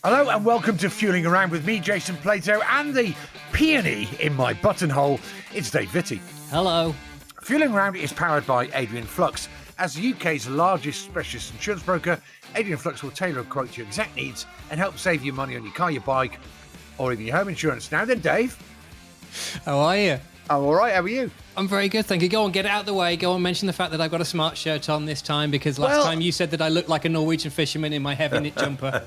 Hello and welcome to Fueling Around with me, Jason Plato, and the peony in my buttonhole. It's Dave Vitty. Hello. Fueling Around is powered by AdrianFlux. As the UK's largest specialist insurance broker, AdrianFlux will tailor a quote to your exact needs and help save you money on your car, your bike, or even your home insurance. Now then, Dave. How are you? I'm all right. How are you? I'm very good, thank you. Go on, get it out of the way. Go on, mention the fact that I've got a smart shirt on this time because last time you said that I looked like a Norwegian fisherman in my heavy knit jumper.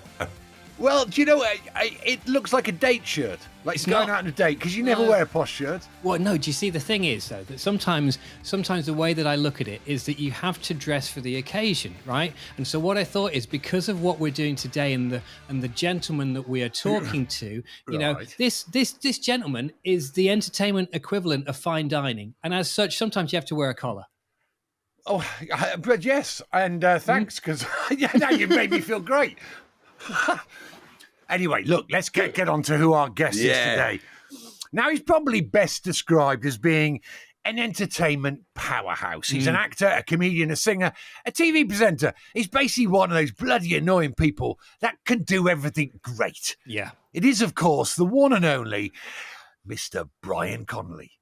Well, do you know, it looks like a date shirt. Like it's going out on a date, because you never wear a posh shirt. Well, no, do you see, the thing is, though, that sometimes the way that I look at it is that you have to dress for the occasion, right? And so what I thought is, because of what we're doing today and the gentleman that we are talking to, you know, this gentleman is the entertainment equivalent of fine dining. And as such, sometimes you have to wear a collar. Oh, but yes, and thanks, because now you've made me feel great. Anyway, look, let's get on to who our guest is today. Now, he's probably best described as being an entertainment powerhouse. He's an actor, a comedian, a singer, a TV presenter. He's basically one of those bloody annoying people that can do everything great. Yeah. It is, of course, the one and only Mr. Brian Conley.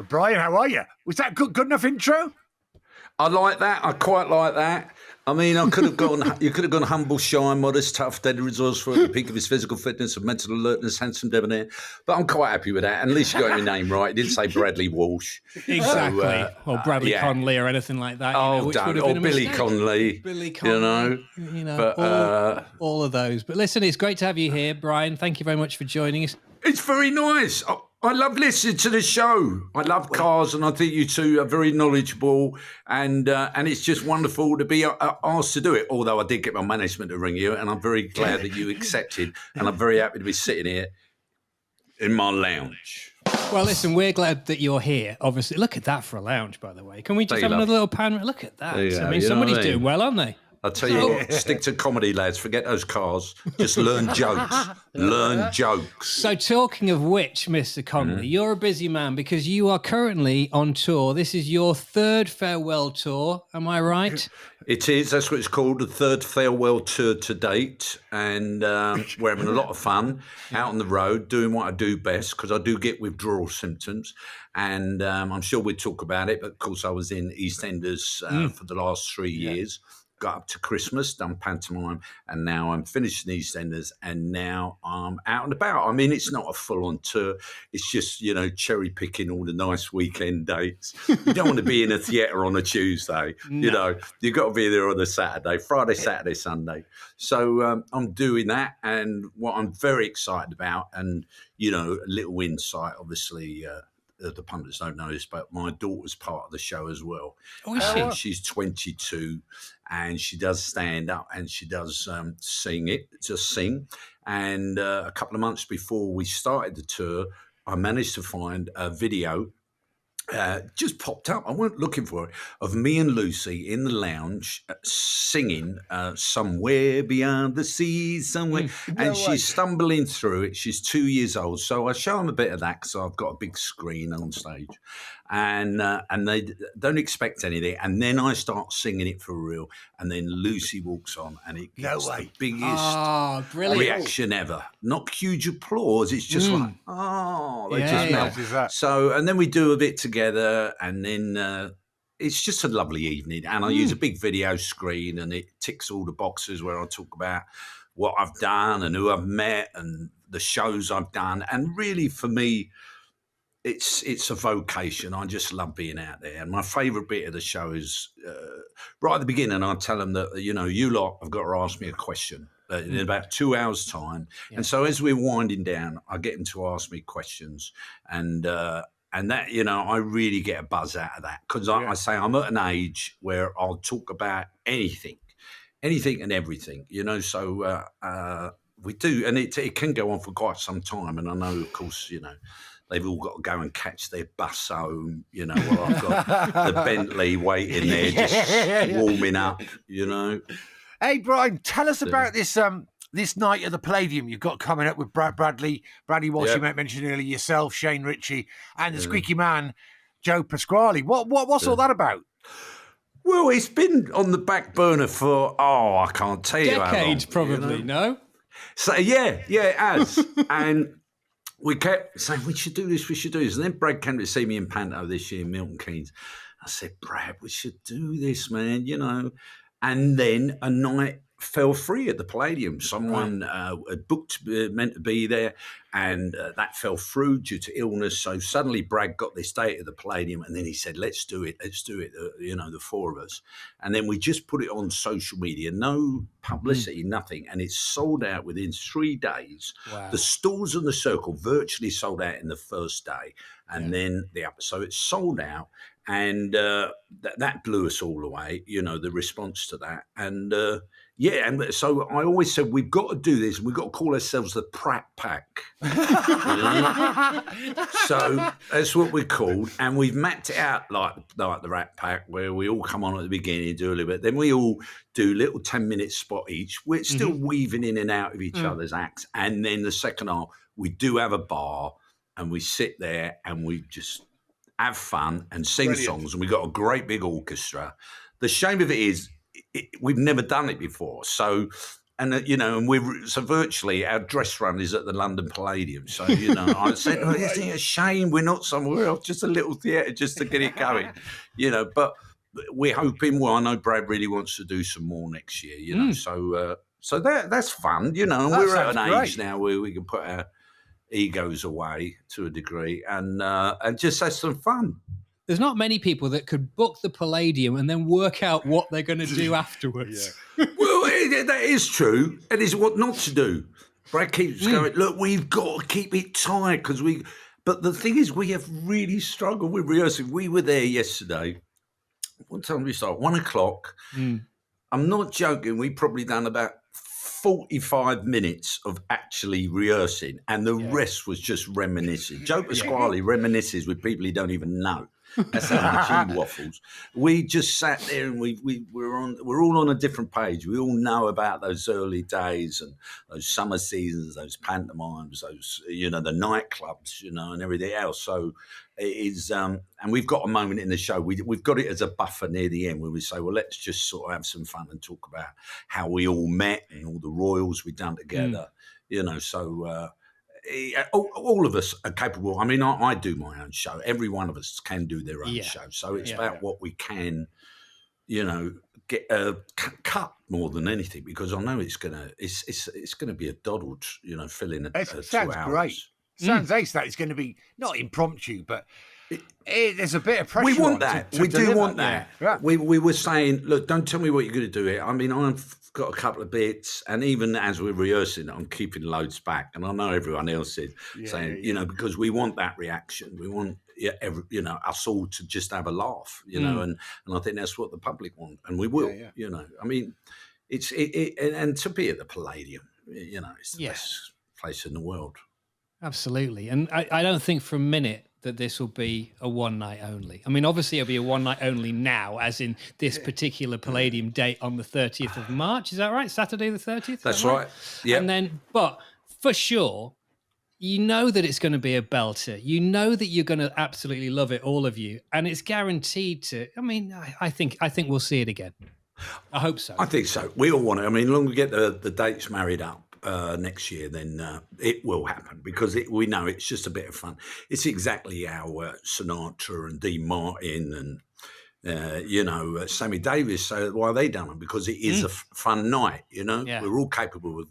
Brian, how are you? Was that good enough intro? I like that. I quite like that. I mean, you could have gone humble, shy, modest, tough, dead, resourceful, at the peak of his physical fitness and mental alertness, handsome, debonair. But I'm quite happy with that. And at least you got your name right. It didn't say Bradley Walsh. Exactly. So, or Bradley Conley or anything like that. Oh, which don't. Or Billy Conley. Billy Conley. You know, but, all of those. But listen, it's great to have you here, Brian. Thank you very much for joining us. It's very nice. I love listening to the show. I love cars, and I think you two are very knowledgeable, and it's just wonderful to be asked to do it. Although I did get my management to ring you, and I'm very glad that you accepted, and I'm very happy to be sitting here in my lounge. Well, listen, we're glad that you're here. Obviously, look at that for a lounge, by the way. Can we just have another little pan? Look at that. I mean, somebody's doing well, aren't they? I'll tell you what, stick to comedy, lads. Forget those cars. Just learn jokes. Learn jokes. So talking of which, Mr. Conley, you're a busy man because you are currently on tour. This is your third farewell tour. Am I right? It is. That's what it's called, the third farewell tour to date. And we're having a lot of fun out on the road, doing what I do best, because I do get withdrawal symptoms. And I'm sure we'll talk about it. But, of course, I was in EastEnders for the last 3 years. Got up to Christmas, done pantomime, and now I'm finishing EastEnders, and now I'm out and about. I mean, it's not a full-on tour. It's just, you know, cherry-picking all the nice weekend dates. You don't want to be in a theatre on a Tuesday. No. You know, you've got to be there on a Saturday, Friday, Saturday, Sunday. So I'm doing that, and what I'm very excited about, and, you know, a little insight, obviously, the pundits don't know this, but my daughter's part of the show as well. Oh, is she? She's 22 and she does stand up and she does sing. And a couple of months before we started the tour, I managed to find a video just popped up. I wasn't looking for it, of me and Lucy in the lounge singing Somewhere Beyond the Seas, somewhere. And she's stumbling through it. She's 2 years old. So I show them a bit of that because I've got a big screen on stage. And they don't expect anything. And then I start singing it for real. And then Lucy walks on and it gets the biggest reaction ever. Not huge applause. It's just like, they just melt. So, and then we do a bit together and then it's just a lovely evening. And I use a big video screen and it ticks all the boxes where I talk about what I've done and who I've met and the shows I've done. And really for me, it's a vocation. I just love being out there. And my favourite bit of the show is right at the beginning, I tell them that, you know, you lot have got to ask me a question in about 2 hours' time. Yeah. And so as we're winding down, I get them to ask me questions. And that, you know, I really get a buzz out of that because I say I'm at an age where I'll talk about anything and everything, you know. So we do. And it can go on for quite some time. And I know, of course, you know, they've all got to go and catch their bus home, you know, while I've got the Bentley waiting there, just warming up, you know. Hey, Brian, tell us about this this night at the Palladium you've got coming up with Bradley Walsh, you mentioned earlier, yourself, Shane Ritchie, and the Squeaky Man, Joe Pasquale. What's all that about? Well, it's been on the back burner for, I can't tell you how long. Decades, probably, you know? no? So it has. And we kept saying, we should do this. And then Brad came to see me in Panto this year in Milton Keynes. I said, Brad, we should do this, man, And then a night fell free at the Palladium. Someone had booked, meant to be there, and that fell through due to illness. So suddenly Brad got this date at the Palladium, and then he said, let's do it, the four of us. And then we just put it on social media, no publicity, nothing. And it sold out within 3 days. Wow. The stalls in the Circle virtually sold out in the first day. And then so it sold out. And that blew us all away, the response to that. And and so I always said, we've got to do this. We've got to call ourselves the Pratt Pack. So that's what we're called. And we've mapped it out like the Rat Pack, where we all come on at the beginning, do a little bit. Then we all do little 10-minute spot each. We're still weaving in and out of each other's acts. And then the second half, we do have a bar, and we sit there and we just have fun and sing songs, and we've got a great big orchestra. The shame of it is we've never done it before. So, and we're virtually our dress run is at the London Palladium. So, I said, isn't it a shame we're not somewhere else, just a little theatre just to get it going, but we're hoping, I know Brad really wants to do some more next year, so that's fun, and we're at an age now where we can put our egos away to a degree and just have some fun. There's not many people that could book the Palladium and then work out what they're going to do afterwards. Well, that is true. It is what not to do. Brad keeps going, look, we've got to keep it tight but the thing is, we have really struggled with rehearsing. We were there yesterday. What time did we start? 1 o'clock. I'm not joking. We probably done about 45 minutes of actually rehearsing, and the rest was just reminiscing. Joe Pasquale reminisces with people he don't even know. That's how much he waffles. We just sat there and we're all on a different page. We all know about those early days and those summer seasons, those pantomimes, those the nightclubs, and everything else. So it is, and we've got a moment in the show. We've got it as a buffer near the end where we say, well, let's just sort of have some fun and talk about how we all met and all the royals we've done together. So. All of us are capable. I mean, I do my own show. Every one of us can do their own show. So it's about what we can, get cut more than anything, because I know it's gonna be a doddled, filling it. Sounds 2 hours. great. Sounds ace. That it's going to be not impromptu, but there's a bit of pressure. We want on that. To we deliver. do want that. Yeah. We were saying, look, don't tell me what you're going to do here. I mean, I've got a couple of bits, and even as we're rehearsing, I'm keeping loads back. And I know everyone else is saying, because we want that reaction. We want, us all to just have a laugh, and I think that's what the public want, and we will. I mean, and to be at the Palladium, it's the best place in the world. Absolutely. And I don't think for a minute that this will be a one night only. I mean, obviously it'll be a one night only now, as in this particular Palladium date on the 30th of March. Is that right? Saturday the 30th? That's right. Yeah. And then, but for sure, you know that it's going to be a belter. You know that you're going to absolutely love it, all of you. And it's guaranteed to, I mean, I think we'll see it again. I hope so. I think so. We all want it. I mean, as long as we get the dates married up next year, then it will happen, because we know it's just a bit of fun. It's exactly how Sinatra and Dean Martin and Sammy Davis, why they done it, because it is a fun night. We're all capable of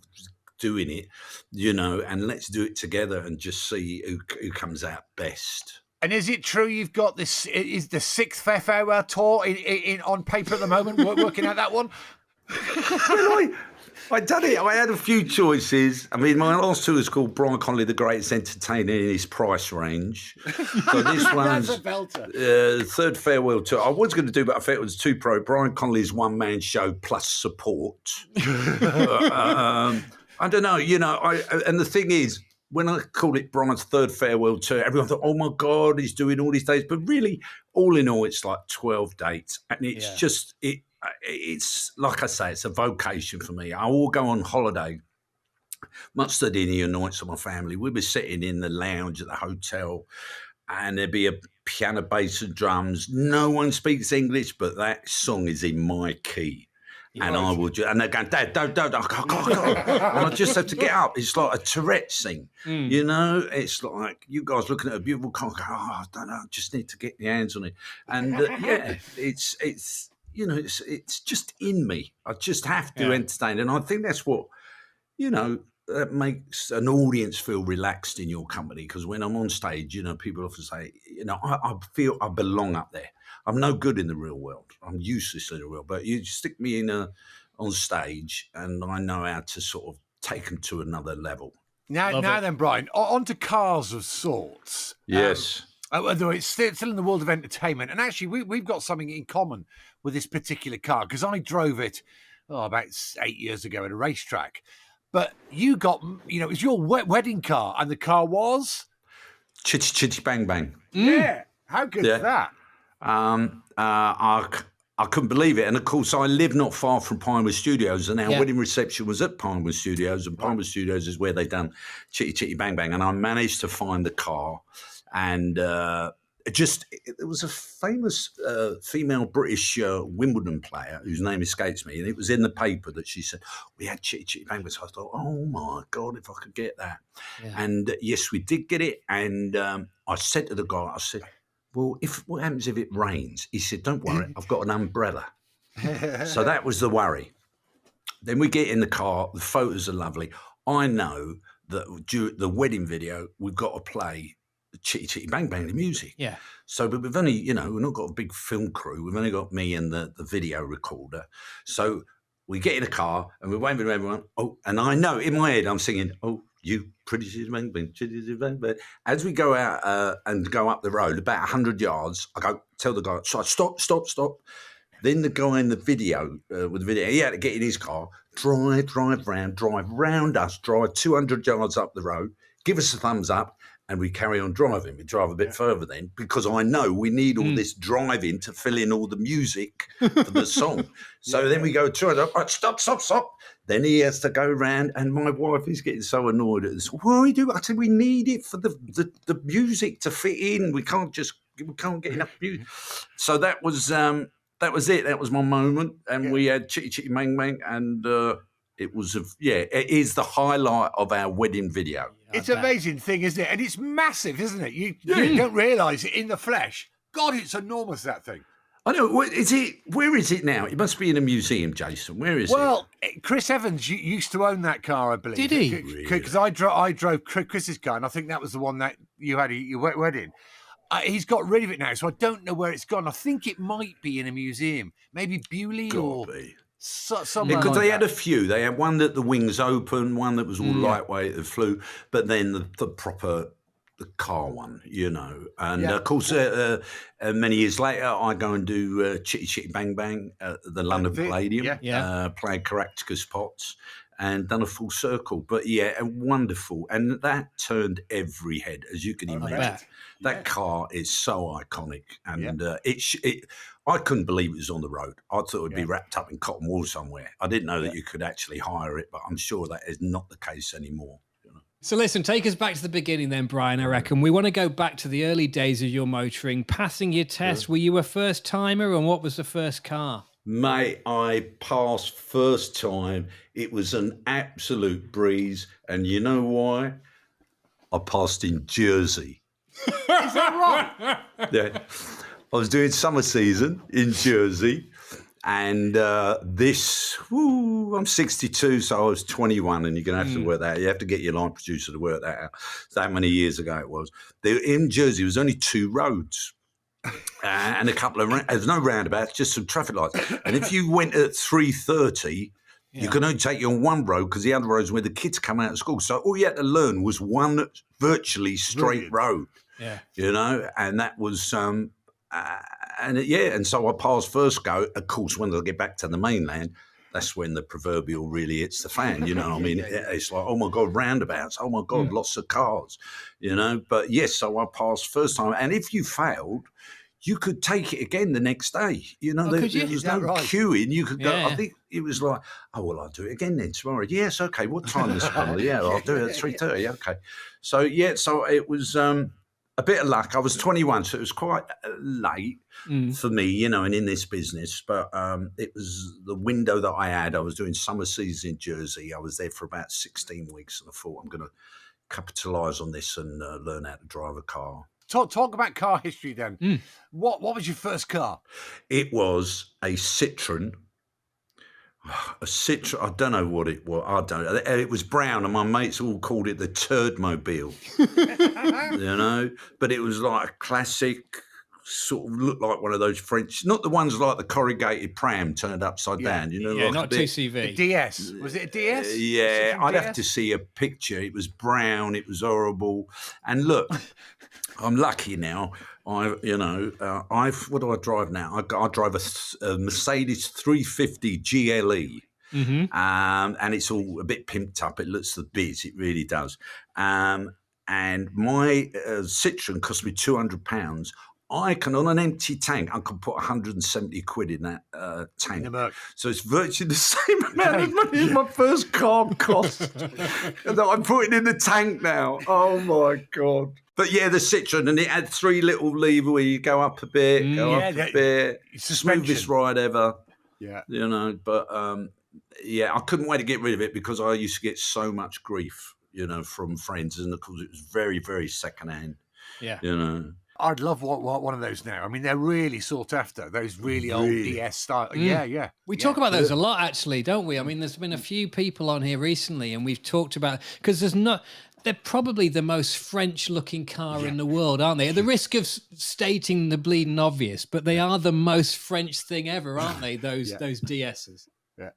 doing it, and let's do it together and just see who comes out best. And is it true you've got this? Is the 6th farewell tour in on paper at the moment? Working out that one. Well, I done it. I had a few choices. I mean, my last tour is called Brian Conley, the Greatest Entertainer in His Price Range. So this one's That's a belter. Third farewell tour. I was going to do, but I felt it was too pro. Brian Conley's one-man show plus support. I don't know. And the thing is, when I called it Brian's third farewell tour, everyone thought, oh, my God, he's doing all these dates. But really, all in all, it's like 12 dates. And it's just... It's like I say, it's a vocation for me. I will go on holiday, much to the annoyance of my family. We'd be sitting in the lounge at the hotel, and there'd be a piano, bass, and drums. No one speaks English, but that song is in my key. And I will and they're going, Dad, don't, I can't. And I just have to get up. It's like a Tourette's thing, you know. It's like you guys looking at a beautiful car, go, I don't know, I just need to get my hands on it. And it's you know, it's just in me. I just have to entertain, and I think that's what, you know, that makes an audience feel relaxed in your company. Because when I'm on stage, you know, people often say, you know, I feel I belong up there. I'm no good in the real world. I'm useless in the real world. But you stick me on stage, and I know how to sort of take them to another level. Now then, Brian, on to cars of sorts. Yes. Although it's still in the world of entertainment. And actually, we've got something in common with this particular car, because I drove it about 8 years ago at a racetrack. But you got, you know, it was your wedding car, and the car was? Chitty, chitty, bang, bang. Yeah. How good is that? I couldn't believe it. And of course, I live not far from Pinewood Studios, and our wedding reception was at Pinewood Studios, and Pinewood Studios is where they done Chitty Chitty Bang Bang. And I managed to find the car, and it was a famous female British Wimbledon player whose name escapes me, and it was in the paper that she said, we had Chitty Chitty Bang Bang. So I thought, oh my God, if I could get that. Yeah. And yes, we did get it. And I said to the guy, I said, well, what happens if it rains? He said, don't worry, I've got an umbrella. So that was the worry. Then we get in the car, the photos are lovely. I know that during the wedding video, we've got to play Chitty Chitty Bang Bang, the music. Yeah. So, but we've only, you know, we've not got a big film crew. We've only got me and the video recorder. So we get in the car and we're waving to everyone. Oh, and I know in my head, I'm singing, oh, you pretty Chitty Bang Bang, Chitty Chitty Bang Bang. As we go out and go up the road, about 100 yards, I go, tell the guy, stop. Then the guy in the video, with the video, he had to get in his car, drive round us, drive 200 yards up the road, give us a thumbs up, and we carry on driving. We drive a bit further then, because I know we need all this driving to fill in all the music for the song. So then we go, stop. Then he has to go round, and my wife is getting so annoyed at this. What do we do? I said, we need it for the music to fit in. We can't get enough music. So that was it. That was my moment. And we had Chitty Chitty Bang Bang, and it was, it is the highlight of our wedding video. It's an amazing thing, isn't it? And it's massive, isn't it? You don't realise it in the flesh. God, it's enormous, that thing. I know. Where is it now? It must be in a museum, Jason. Where is it? Well, Chris Evans used to own that car, I believe. Did he? Because I drove Chris's car, and I think that was the one that you had at your wedding. He's got rid of it now, so I don't know where it's gone. I think it might be in a museum. Maybe Bewley or... somewhere because like they had a few. They had one that the wings open, one that was all lightweight that flew, but then the proper car one, you know. And of course, many years later, I go and do Chitty Chitty Bang Bang at the London Palladium, played Caractacus spots and done a full circle. But wonderful. And that turned every head, as you can imagine. That car is so iconic, and I couldn't believe it was on the road. I thought it would be wrapped up in cotton wool somewhere. I didn't know that you could actually hire it, but I'm sure that is not the case anymore. You know? So listen, take us back to the beginning then, Brian, I reckon. We want to go back to the early days of your motoring, passing your test. Were you a first-timer, and what was the first car? Mate, I passed first time. It was an absolute breeze, and you know why? I passed in Jersey. Is that right? Yeah. I was doing summer season in Jersey, and I'm 62, so I was 21, and you're going to have to work that out. You have to get your line producer to work that out. That many years ago it was. In Jersey, there was only 2 roads and a couple of, there's no roundabouts, just some traffic lights. And if you went at 3:30, you could only take you on one road, because the other road is where the kids come out of school. So all you had to learn was one virtually straight road, you know, and that was... and so I passed first go. Of course, when I get back to the mainland, that's when the proverbial really hits the fan, you know what I mean? It's like, oh my God, roundabouts, oh my God, lots of cars, you know? But yes, so I passed first time. And if you failed, you could take it again the next day. You know, there was no queuing. You could go, I think it was like, oh, well, I'll do it again then tomorrow. Yes, okay, what time this morning? Yeah, I'll do it at 3:30, okay. So, so it was... a bit of luck. I was 21, so it was quite late for me, and in this business. But it was the window that I had. I was doing summer seasons in Jersey. I was there for about 16 weeks, and I thought I'm going to capitalise on this and learn how to drive a car. Talk about car history then. What was your first car? It was a Citroen. A Citroen, I don't know what it was. I don't know. It was brown, and my mates all called it the Turdmobile. But it was like a classic, sort of looked like one of those French, not the ones like the corrugated pram turned upside down. Like not TCV. A DS. Was it a DS? Yeah, I'd DS? have to see a picture. It was brown. It was horrible. And look, I'm lucky now. What do I drive now? I drive a Mercedes 350 GLE, and it's all a bit pimped up. It looks the biz, it really does. And my Citroen cost me £200. I can, on an empty tank, I can put 170 quid in that tank. So it's virtually the same amount of money as my first car cost that I'm putting in the tank now. Oh, my God. But yeah, the Citroen, and it had 3 little levers where you go up a bit, up a bit. Smoothest ride ever. Yeah. But I couldn't wait to get rid of it because I used to get so much grief, from friends. And of course, it was very, very secondhand. Yeah. I'd love one of those now. I mean, they're really sought after, those really old DS style. Yeah. We talk about those a lot, actually, don't we? I mean, there's been a few people on here recently, and we've talked about, because they're probably the most French-looking car in the world, aren't they? At the risk of stating the bleeding obvious, but they are the most French thing ever, aren't they? Those DSs. Yeah.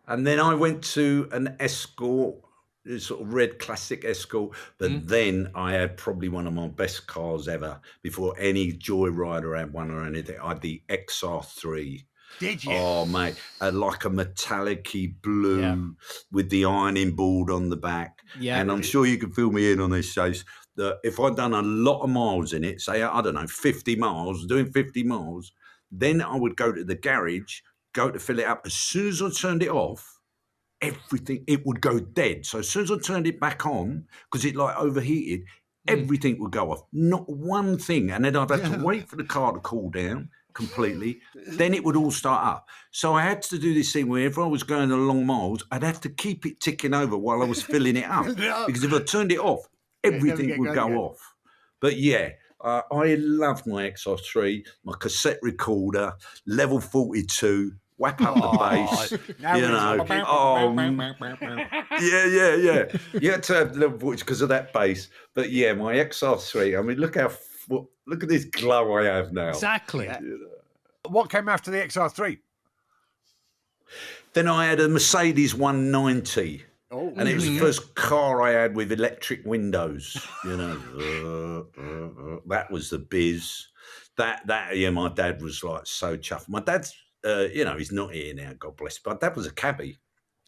And then I went to an Escort, sort of red classic Escort, but then I had probably one of my best cars ever before any Joyrider had one or anything. I had the XR3. Did you? Oh, mate, like a metallic-y blue with the ironing board on the back. Yeah. And I'm sure you can fill me in on this, Chase, that if I'd done a lot of miles in it, say, I don't know, 50 miles, doing 50 miles, then I would go to the garage, go to fill it up. As soon as I turned it off, it would go dead. So as soon as I turned it back on, because it like overheated, everything would go off. Not one thing. And then I'd have to wait for the car to cool down completely, then it would all start up. So I had to do this thing where if I was going a long miles, I'd have to keep it ticking over while I was filling it up. Because if I turned it off, everything would go off. But yeah, I loved my XR3, my cassette recorder, level 42, whack up the bass, yeah. You had to have level 40 because of that bass. But yeah, my XR3, I mean, look at this glow I have now. Exactly. What came after the XR3? Then I had a Mercedes 190. Oh, and it was the first car I had with electric windows. That was the biz. My dad was like so chuffed. My dad's, he's not here now, God bless. But Dad was a cabbie.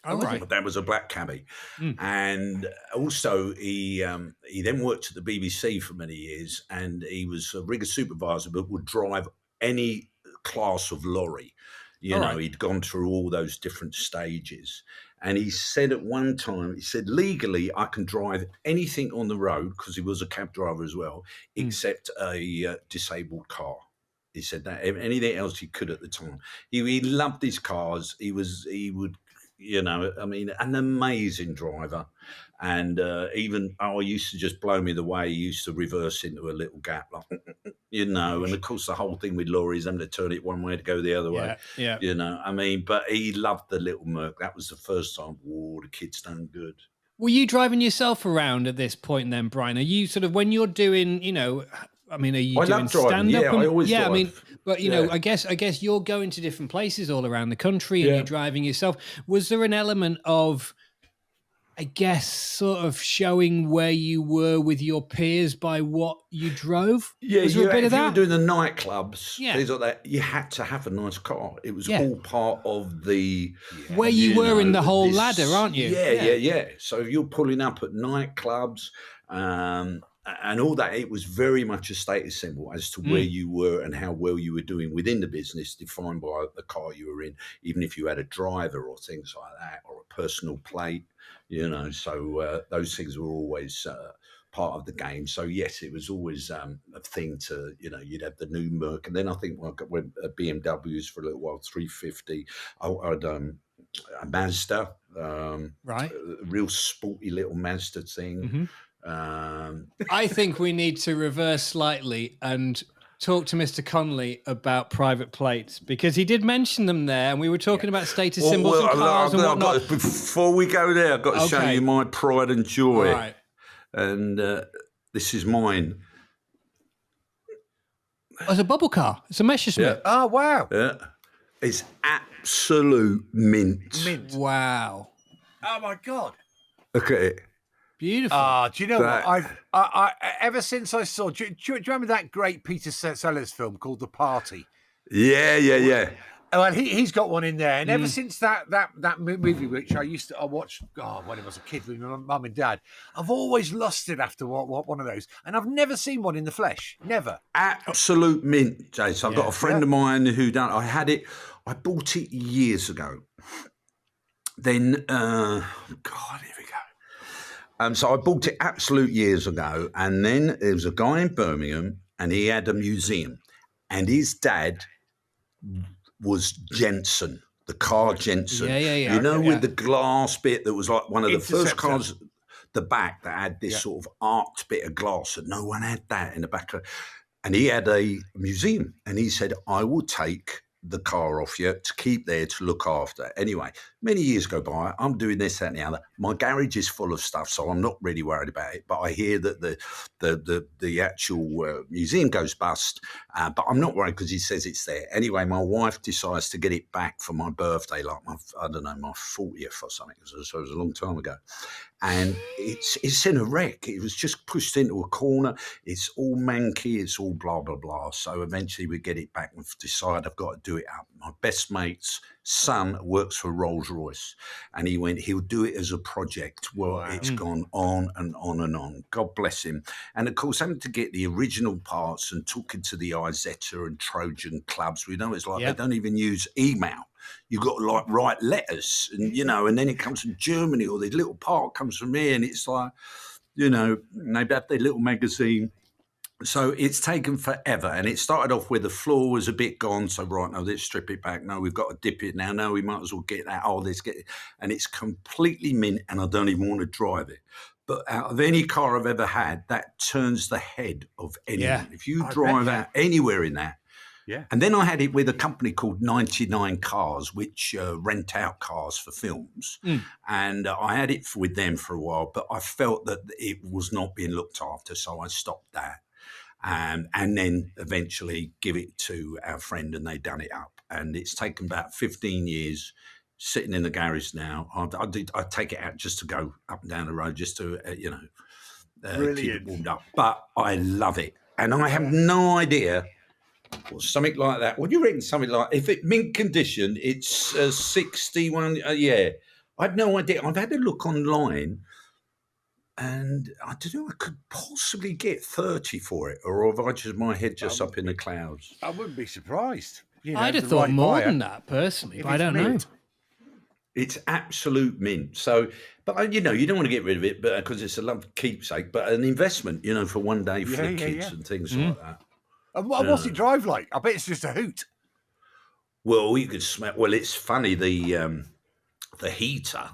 Oh, right. My dad was a black cabbie. And also he then worked at the BBC for many years, and he was a rigger supervisor, but would drive any class of lorry. He'd gone through all those different stages. And he said at one time, legally, I can drive anything on the road, because he was a cab driver as well, except a disabled car. He said that anything else he could at the time. He loved his cars. He would, an amazing driver. And he used to just blow me the way he used to reverse into a little gap, like, and of course the whole thing with lorries, having to turn it one way to go the other way. Yeah. But he loved the little Merc. That was the first time, the kid's done good. Were you driving yourself around at this point then, Brian? Are you sort of, when you're doing, are you doing stand-up? Yeah, I always drive. I guess you're going to different places all around the country and you're driving yourself. Was there an element of, I guess, sort of showing where you were with your peers by what you drove? Yeah, was there a bit of that? If you were doing the nightclubs, things like that, you had to have a nice car. It was all part of the... Where you were in the whole ladder, aren't you? Yeah. So if you're pulling up at nightclubs... and all that, it was very much a status symbol as to where you were and how well you were doing within the business, defined by the car you were in, even if you had a driver or things like that, or a personal plate, So those things were always part of the game. So yes, it was always a thing to, you'd have the new Merc, and then I think I went BMWs for a little while, 350. I had a Mazda, Right. a real sporty little Mazda thing. I think we need to reverse slightly and talk to Mr. Conley about private plates, because he did mention them there, and we were talking about status symbols and cars and whatnot. Before we go there, I've got to show you my pride and joy. Right. And this is mine. Oh, it's a bubble car. It's a Messerschmitt. Oh, wow. Yeah. It's absolute mint. Mint. Wow. Oh, my God. Look at it. Beautiful. Do you know what? I ever since I saw, do you remember that great Peter Sellers film called The Party? Yeah. Well, he's got one in there, and ever since that movie, which I watched when I was a kid with my mum and dad, I've always lusted after what one of those, and I've never seen one in the flesh, never. Absolute mint, Jason. I've got a friend of mine who done. I had it. I bought it years ago. Then, here we go. So I bought it absolute years ago, and then there was a guy in Birmingham, and he had a museum, and his dad was Jensen, the car Jensen. Yeah. With the glass bit that was like one of the first Interceptor. cars, the back that had this sort of arced bit of glass, and no one had that in the back. And he had a museum, and he said, I will take the car off you to keep there to look after. Anyway, many years go by. I'm doing this, that, and the other. My garage is full of stuff, so I'm not really worried about it. But I hear that the actual museum goes bust, but I'm not worried because he says it's there. Anyway, my wife decides to get it back for my birthday, like my 40th or something. So it was a long time ago. And it's in a wreck. It was just pushed into a corner. It's all manky. It's all blah, blah, blah. So eventually we get it back and decide I've got to do it up. My best mate's son works for Rolls-Royce, and he went, he'll do it as a project. Well, It's gone on and on and on. God bless him. And of course, having to get the original parts and talking to the Izetta and Trojan clubs, we know it's like they don't even use email. You've got to like write letters, and and then it comes from Germany, or the little part comes from here, and it's like, they have their little magazine. So it's taken forever, and it started off where the floor was a bit gone. So no, let's strip it back. No, we've got to dip it now. No, we might as well get that. Oh, let's get it, and it's completely mint, and I don't even want to drive it. But out of any car I've ever had, that turns the head of anyone. Yeah. If you drive out anywhere in that. Yeah. And then I had it with a company called 99 Cars, which rent out cars for films. And I had it with them for a while, but I felt that it was not being looked after, so I stopped that. And then eventually give it to our friend, and they done it up. And it's taken about 15 years sitting in the garage now. I take it out just to go up and down the road, just to, keep it warmed up. But I love it. And I have no idea. Or something like that. What do you reckon? Something like, if it mint condition, it's 61. I had no idea. I've had a look online, and I don't know. I could possibly get 30 for it, or have I just my head just up in the clouds? I wouldn't be surprised. I'd have thought more than that personally, but I don't know. It's absolute mint. So, but you don't want to get rid of it, but because it's a lovely keepsake, but an investment, for one day for the kids and things like that. And what's it drive like? I bet it's just a hoot. Well, you could smell. Well, it's funny. The heater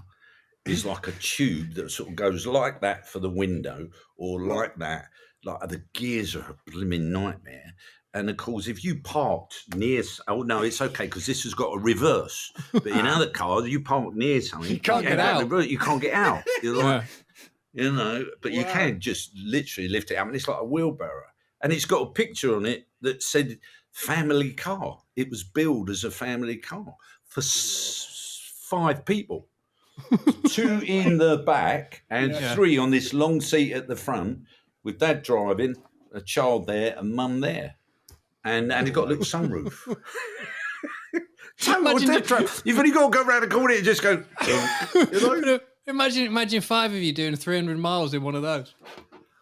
is like a tube that sort of goes like that for the window, or like that. Like the gears are a blooming nightmare. And of course, if you parked near, it's okay because this has got a reverse. But in other cars, you park near something, you can't get out. You can't get out. You're like, but you can just literally lift it up, and it's like a wheelbarrow. And it's got a picture on it that said family car. It was billed as a family car for 5 people. 2 in the back and 3 on this long seat at the front, with dad driving, a child there, and mum there. And it got a little sunroof. You've only got to go around the corner and just go. Imagine 5 of you doing 300 miles in one of those.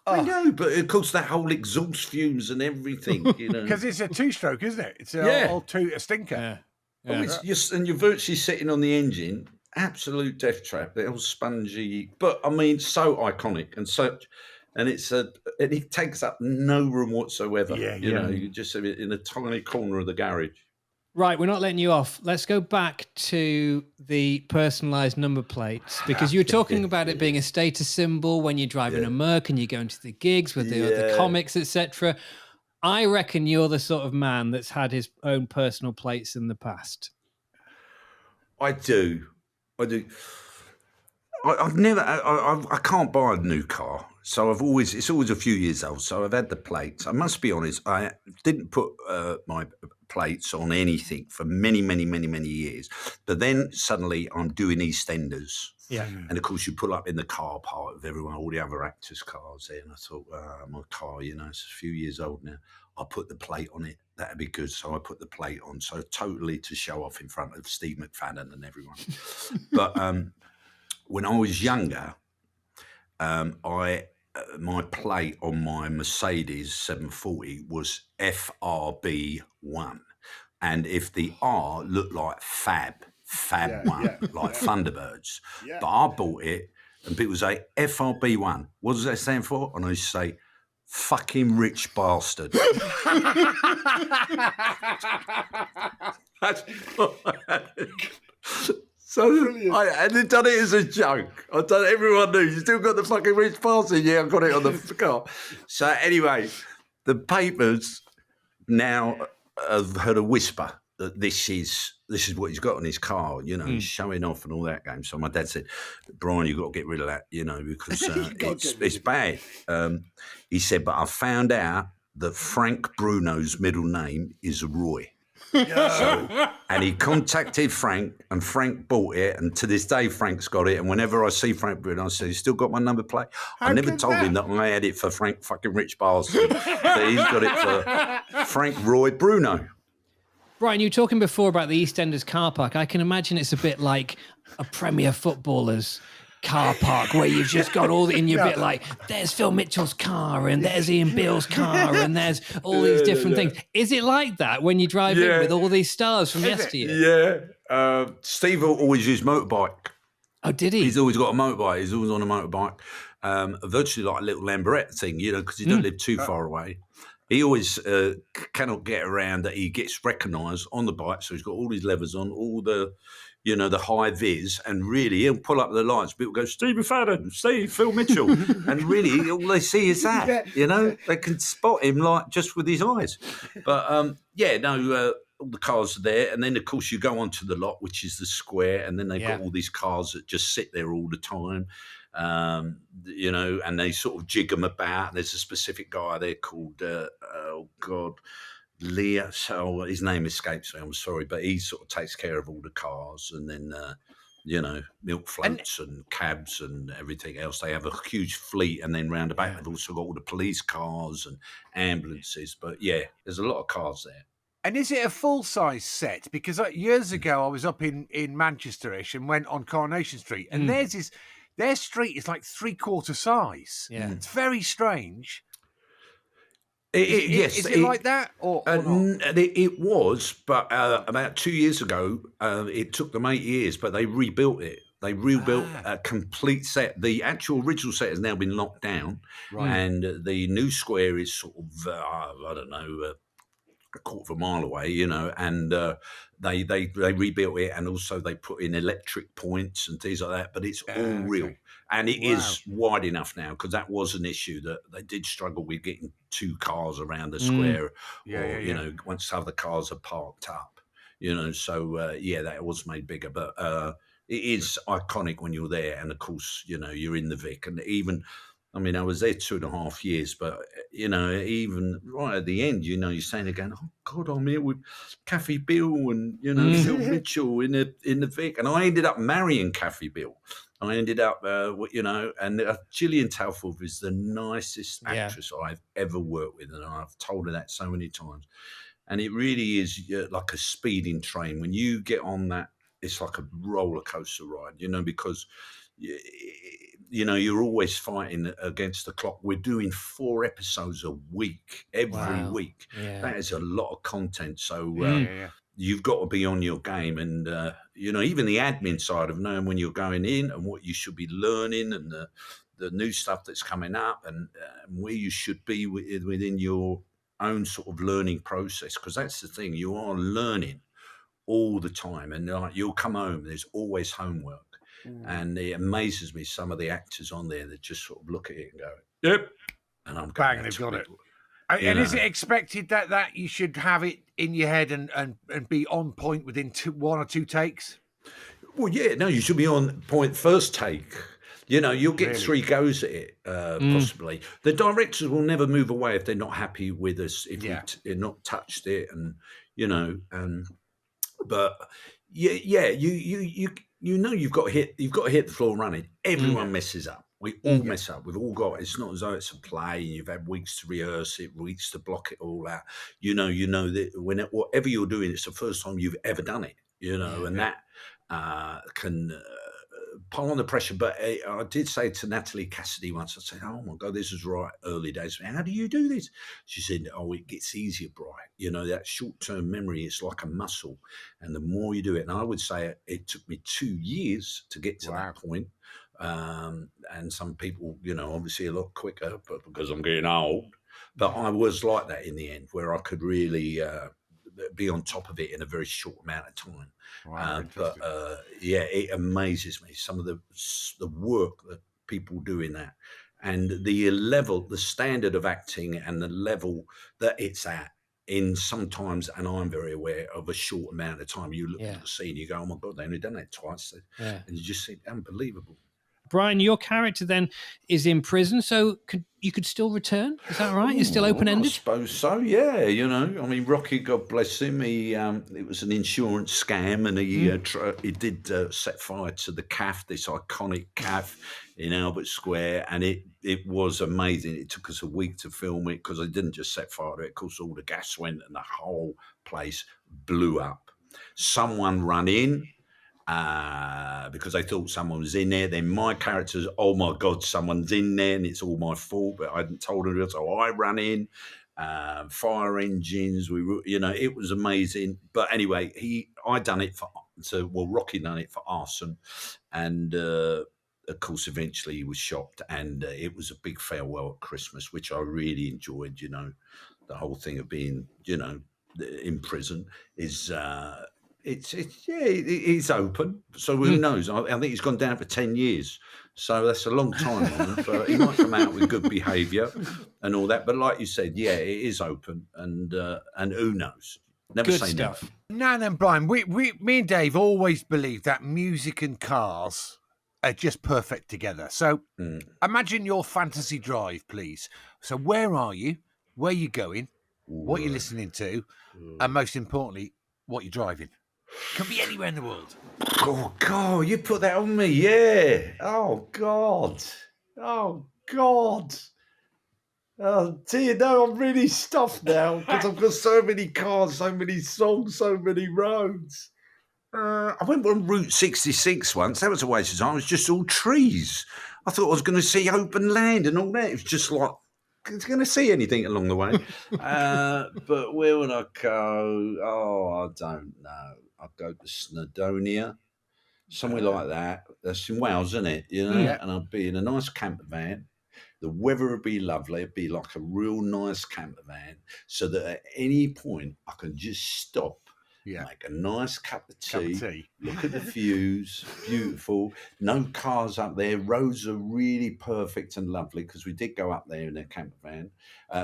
I know, but of course that whole exhaust fumes and everything, Because it's a 2-stroke, isn't it? It's a stinker. Yeah. And you're virtually sitting on the engine. Absolute death trap. They're all spongy, but I mean, so iconic and such. and it takes up no room whatsoever. Yeah, you yeah. know, you just have it in a tiny corner of the garage. Right, we're not letting you off. Let's go back to the personalised number plates, because you were talking about it being a status symbol when you're driving a Merc and you're going to the gigs with the comics, etc. I reckon you're the sort of man that's had his own personal plates in the past. I do. I've never. I can't buy a new car, so it's always a few years old. So I've had the plates. I must be honest. I didn't put my plates on anything for many years. But then suddenly I'm doing EastEnders. Yeah. And of course you pull up in the car park with everyone, all the other actors' cars there. And I thought, my car, you know, it's a few years old now. I'll put the plate on it. That'd be good. So I put the plate on. So totally to show off in front of Steve McFadden and everyone. But when I was younger, my plate on my Mercedes 740 was FRB1. And if the R looked like Fab One, like Thunderbirds. Yeah. But I bought it and people say, FRB1, what does that stand for? And I used to say, fucking rich bastard. So I had done it as a joke. I've done it, everyone knew. You still got the fucking rich bastard? Yeah, I've got it on the car. So anyway, the papers now have heard a whisper that this is what he's got on his car. You know, he's showing off and all that game. So my dad said, Brian, you've got to get rid of that, you know, because it's bad. He said, but I found out that Frank Bruno's middle name is Roy. And he contacted Frank, and Frank bought it, and to this day Frank's got it. And whenever I see Frank Bruno, I say, "You still got my number plate?" I never told him that I had it for Frank fucking Rich Bastard, but he's got it for Frank Roy Bruno. Brian, you were talking before about the EastEnders car park. I can imagine it's a bit like a Premier footballer's car park where you've just got all in your bit like, there's Phil Mitchell's car and there's Ian Beale's car and there's all these different things. Is it like that when you drive in with all these stars from yesteryear? Yeah. Steve always used motorbike. Oh, did he? He's always got a motorbike. He's always on a motorbike. Virtually like a little Lamborghini thing, you know, because he don't live too far away. He always cannot get around that he gets recognised on the bike. So he's got all his levers on, all the, you know, the high vis, and really he'll pull up the lights. People go, Steve McFadden, Phil Mitchell. And really all they see is that, you know, they can spot him like just with his eyes. But all the cars are there. And then, of course, you go onto the lot, which is the square. And then they've got all these cars that just sit there all the time. You know, and they sort of jig them about. There's a specific guy there called, Leah, so his name escapes me, I'm sorry, but he sort of takes care of all the cars, and then, you know, milk floats and cabs and everything else. They have a huge fleet, and then round the back they've also got all the police cars and ambulances. But yeah, there's a lot of cars there. And is it a full-size set? Because years ago I was up in Manchester-ish and went on Coronation Street, and their street is like 3/4 size. Yeah. It's very strange. Yes. Is it like that? Or not? It was, but about 2 years ago, it took them 8 years, but they rebuilt it. They rebuilt a complete set. The actual original set has now been locked down, and the new square is sort of, I don't know, a quarter of a mile away, you know, and they rebuilt it, and also they put in electric points and things like that, but it's all real. And it is wide enough now, because that was an issue that they did struggle with getting two cars around the square, you know, once other cars are parked up, you know, so that was made bigger, but it is iconic when you're there. And of course, you know, you're in the Vic, and even, I mean, I was there 2.5 years, but, you know, even right at the end, you know, you're saying again, oh, God, I'm here with Kathy Bill and, you know, Phil Mitchell in the Vic. And I ended up marrying Kathy Bill. I ended up, you know, and Gillian Talforth is the nicest actress I've ever worked with. And I've told her that so many times. And it really is like a speeding train. When you get on that, it's like a roller coaster ride, you know, because you know, you're always fighting against the clock. We're doing 4 episodes a week, every week. Yeah. That is a lot of content. So, you've got to be on your game, and even the admin side of knowing when you're going in and what you should be learning, and the new stuff that's coming up, and where you should be within your own sort of learning process, because that's the thing, you are learning all the time, and you'll come home, there's always homework. And it amazes me, some of the actors on there that just sort of look at it and go, yep, and I'm going, bang, they've got it. And is it expected that you should have it in your head and be on point within one or two takes? Well, yeah, no, you should be on point first take. You'll get 3 goes at it, possibly. The directors will never move away if they're not happy with us, if they're not touched it, and but yeah, you've got to hit the floor running. Everyone messes up. We all mess up. We've all got. It's not as though it's a play and you've had weeks to rehearse it, weeks to block it all out. You know that whatever you're doing, it's the first time you've ever done it. And that can pile on the pressure. But I did say to Natalie Cassidy once, I said, "Oh my God, this is right early days. How do you do this?" She said, "Oh, it gets easier, Brian. That short-term memory is like a muscle, and the more you do it." And I would say it took me 2 years to get to that point. And some people, obviously a lot quicker, but because I'm getting old. But I was like that in the end, where I could really be on top of it in a very short amount of time. Wow, it amazes me, some of the work that people do in that, and the standard of acting, and the level that it's at in sometimes, and I'm very aware of a short amount of time. You look at the scene, you go, "Oh my God, they only done that twice," and you just think, unbelievable. Brian, your character then is in prison, so you could still return? Is that right? It's still open-ended? I suppose so, yeah. I mean, Rocky, God bless him, it was an insurance scam, and he did set fire to the CAF, this iconic CAF in Albert Square, and it was amazing. It took us a week to film it, because I didn't just set fire to it. Of course, all the gas went, and the whole place blew up. Someone ran in, because I thought someone was in there. Then my character's, oh my God, someone's in there, and it's all my fault, but I hadn't told her. So I ran in, fire engines. It was amazing. But anyway, Rocky done it for arson, and of course, eventually he was shot, and it was a big farewell at Christmas, which I really enjoyed. The whole thing of being, in prison is. It's open, so who knows? I think he's gone down for 10 years, so that's a long time on him. But he might come out with good behaviour and all that. But like you said, it is open, and who knows? Never good say stuff. never. Now then, Brian, me and Dave always believe that music and cars are just perfect together. So imagine your fantasy drive, please. So where are you? Where are you going? What you're listening to? And most importantly, what you're driving? Can be anywhere in the world. Oh God, you put that on me, yeah. Oh God. Oh dear, no, I'm really stuffed now, because I've got so many cars, so many songs, so many roads. I went on Route 66 once. That was a waste of time. It was just all trees. I thought I was going to see open land and all that. It was just like, I was going to see anything along the way. But where would I go? Oh, I don't know. I'd go to Snowdonia, somewhere like that. That's in Wales, isn't it? And I'd be in a nice camper van. The weather would be lovely. It'd be like a real nice camper van, so that at any point I can just stop, make a nice cup of tea, look at the views, beautiful. No cars up there. Roads are really perfect and lovely, because we did go up there in a camper van.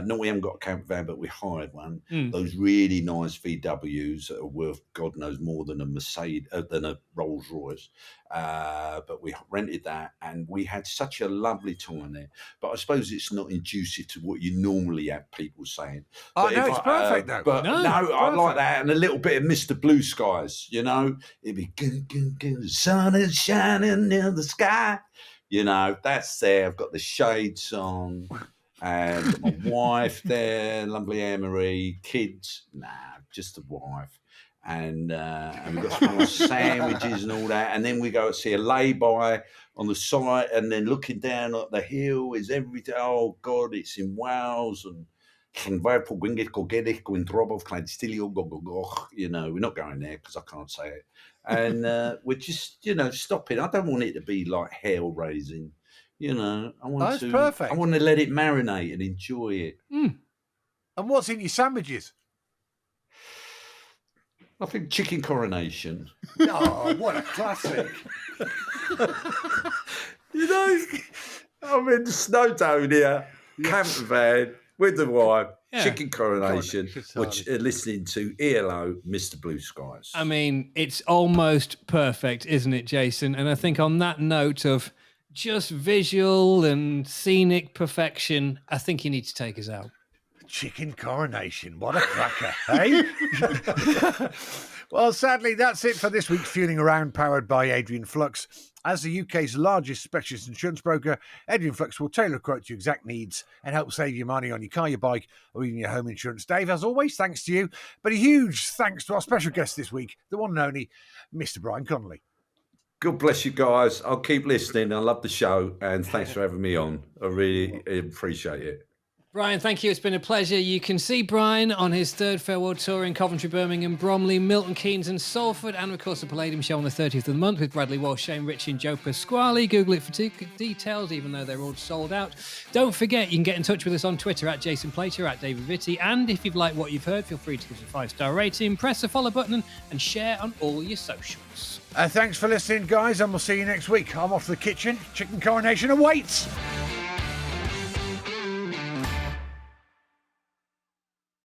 No, we haven't got a camper van, but we hired one. Those really nice VWs that are worth God knows more than a Mercedes, than a Rolls Royce. But we rented that, and we had such a lovely time there. But I suppose it's not conducive to what you normally have people saying. Oh, no, it's perfect though. But no, I like that, and a little bit of Mr. Blue Skies. It'd be the sun is shining in the sky. That's there. I've got the shades on, and my wife there, lovely Anne-Marie. Kids, just the wife. And we've got some nice sandwiches and all that. And then we go see a lay-by on the side, and then looking down at the hill is everything. Oh God, it's in Wales, and You know, we're not going there because I can't say it. And we're just, you know, stopping. I don't want it to be like hell raising. You know, I want perfect. I want to let it marinate and enjoy it. And what's in your sandwiches? I think chicken coronation. Oh, what a classic. You know, I'm in the Snowdome here, camper van with the wife, chicken coronation, which are listening to ELO, Mr. Blue Skies. I mean, it's almost perfect, isn't it, Jason? And I think on that note of just visual and scenic perfection, I think you need to take us out. Chicken coronation. What a cracker, eh? Well, sadly, that's it for this week's Fueling Around, powered by Adrian Flux. As the UK's largest specialist insurance broker, Adrian Flux will tailor a quote to your exact needs and help save you money on your car, your bike, or even your home insurance. Dave, as always, thanks to you. But a huge thanks to our special guest this week, the one and only Mr. Brian Conley. God bless you guys. I'll keep listening. I love the show, and thanks for having me on. I really appreciate it. Brian, thank you. It's been a pleasure. You can see Brian on his third farewell tour in Coventry, Birmingham, Bromley, Milton Keynes and Salford, and of course the Palladium show on the 30th of the month with Bradley Walsh, Shane Ritchie and Joe Pasquale. Google it for details, even though they're all sold out. Don't forget, you can get in touch with us on Twitter at Jason Plato, at David Vitty, and if you've liked what you've heard, feel free to give us a 5-star rating, press the follow button and share on all your socials. Thanks for listening, guys, and we'll see you next week. I'm off to the kitchen. Chicken coronation awaits.